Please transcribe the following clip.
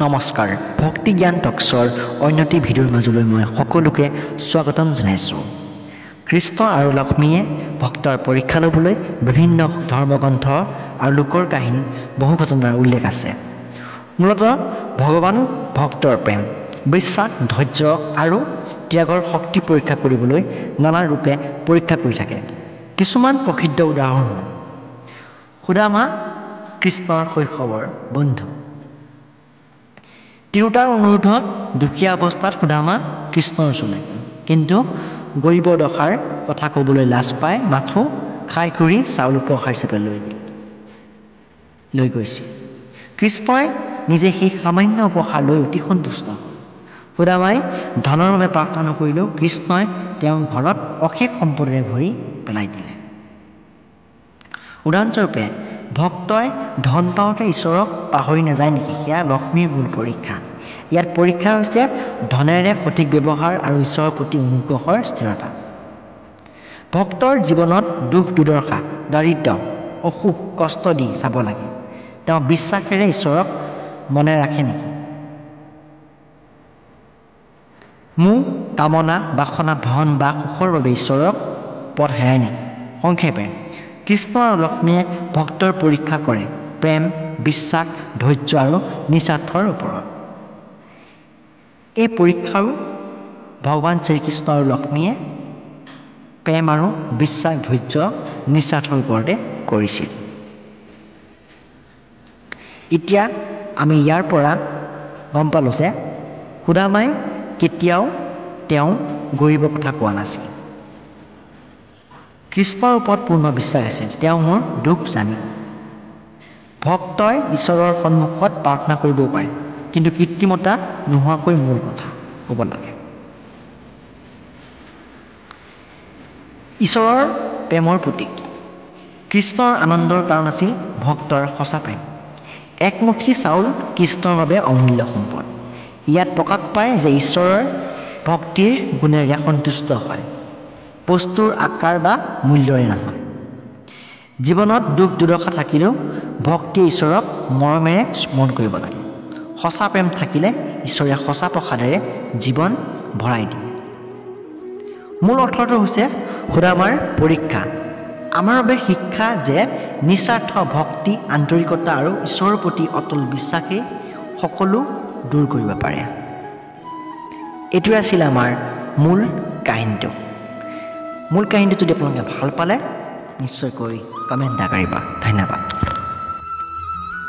নমস্কাৰ ভক্তি জ্ঞান টক্সৰ অন্যটি ভিডিঅ'ৰ মাজলৈ মই সকলোকে স্বাগতম জনাইছোঁ। কৃষ্ণ আৰু লক্ষ্মীয়ে ভক্তৰ পৰীক্ষা ল'বলৈ বিভিন্ন ধৰ্মগ্ৰন্থ আৰু লোকৰ কাহিনী বহু ঘটনাৰ উল্লেখ আছে। মূলতঃ ভগৱান ভক্তৰ প্ৰেম, বিশ্বাস, ধৈৰ্য আৰু ত্যাগৰ শক্তি পৰীক্ষা কৰিবলৈ নানা ৰূপে পৰীক্ষা কৰি থাকে। কিছুমান প্ৰসিদ্ধ উদাহৰণ সুদামা কৃষ্ণৰ শৈশৱৰ বন্ধু। তিৰোতাৰ অনুৰোধত দুখীয়া অৱস্থাত সুদামা কৃষ্ণৰ ওচৰলৈ গ'ল, কিন্তু গৰীবৰ দশাৰ কথা ক'বলৈ লাজ পাই মাথো খাই কৰি চাউল উপহাৰ হিচাপে লৈ গৈছিল। কৃষ্ণই নিজে সেই সামান্য উপহাৰ লৈ অতি সন্তুষ্ট হ'ল। সুদামাই ধনৰ বাবে প্ৰাৰ্থনা নকৰিলেও কৃষ্ণই তেওঁৰ ঘৰত অশেষ সম্পদেৰে ভৰি পেলাই দিলে। উদাহৰণস্বৰূপে ভক্তই ধন পাওঁতে ঈশ্বৰক পাহৰি নাযায় নেকি? সেয়া লক্ষ্মীৰ মূল পৰীক্ষা। ইয়াত পৰীক্ষা হৈছে ধনেৰে সঠিক ব্যৱহাৰ আৰু ঈশ্বৰৰ প্ৰতি অনুগ্ৰহৰ স্থিৰতা। ভক্তৰ জীৱনত দুখ দুৰ্দশা, দাৰিদ্ৰ্য, অসুখ, কষ্ট দি চাব লাগে, তেওঁ বিশ্বাসেৰে ঈশ্বৰক মনে ৰাখে নেকি? মোহ, কামনা, বাসনা, ধন বা সুখৰ বাবে ঈশ্বৰৰ পথ হেৰাই নেকি? সংক্ষেপে কৃষ্ণ আৰু লক্ষ্মীয়ে ভক্তৰ পৰীক্ষা কৰে প্ৰেম, বিশ্বাস, ধৈৰ্য আৰু নিস্বাৰ্থৰ ওপৰত। এই পৰীক্ষাও ভগৱান শ্ৰীকৃষ্ণ আৰু লক্ষ্মীয়ে প্ৰেম আৰু বিশ্বাস, ধৈৰ্য, নিস্বাৰ্থৰ ওপৰতে কৰিছিল। এতিয়া আমি ইয়াৰ পৰা গম পালোঁ যে সুদামাই কেতিয়াও তেওঁ গৰীবৰ কথা কোৱা নাছিল। কৃষ্ণৰ ওপৰত পূৰ্ণ বিশ্বাস আছিল। তেওঁ মোৰ দুখ জানি। ভক্তই ঈশ্বৰৰ সন্মুখত প্ৰাৰ্থনা কৰিবও পাৰে, কিন্তু কৃত্ৰিমতা নোহোৱাকৈ মূল কথা ক'ব লাগে। ঈশ্বৰৰ প্ৰেমৰ প্ৰতীক কৃষ্ণৰ আনন্দৰ কাৰণ আছিল ভক্তৰ সঁচা প্ৰেম। একমুঠি চাউল কৃষ্ণৰ বাবে অমূল্য সম্পদ। ইয়াত প্ৰকাশ পায় যে ঈশ্বৰৰ ভক্তিৰ গুণেৰে সন্তুষ্ট হয়, বস্তুৰ আকাৰ বা মূল্যৰে নহয়। জীৱনত দুখ দুৰ্দশা থাকিলেও ভক্তিয়ে ঈশ্বৰক মৰমেৰে স্মৰণ কৰিব লাগে। সঁচা প্ৰেম থাকিলে ঈশ্বৰে সঁচা প্ৰসাদেৰে জীৱন ভৰাই দিয়ে। মূল অৰ্থটো হৈছে সুদামাৰ পৰীক্ষা আমাৰ বাবে শিক্ষা যে নিস্বাৰ্থ ভক্তি, আন্তৰিকতা আৰু ঈশ্বৰৰ প্ৰতি অটল বিশ্বাসেই সকলো দূৰ কৰিব পাৰে। এইটোৱে আছিল আমাৰ মূল কাহিনীটো। মূল কাহিনীটো যদি আপোনালোকে ভাল পালে নিশ্চয়কৈ কমেণ্ট এটা কৰিবা। ধন্যবাদ।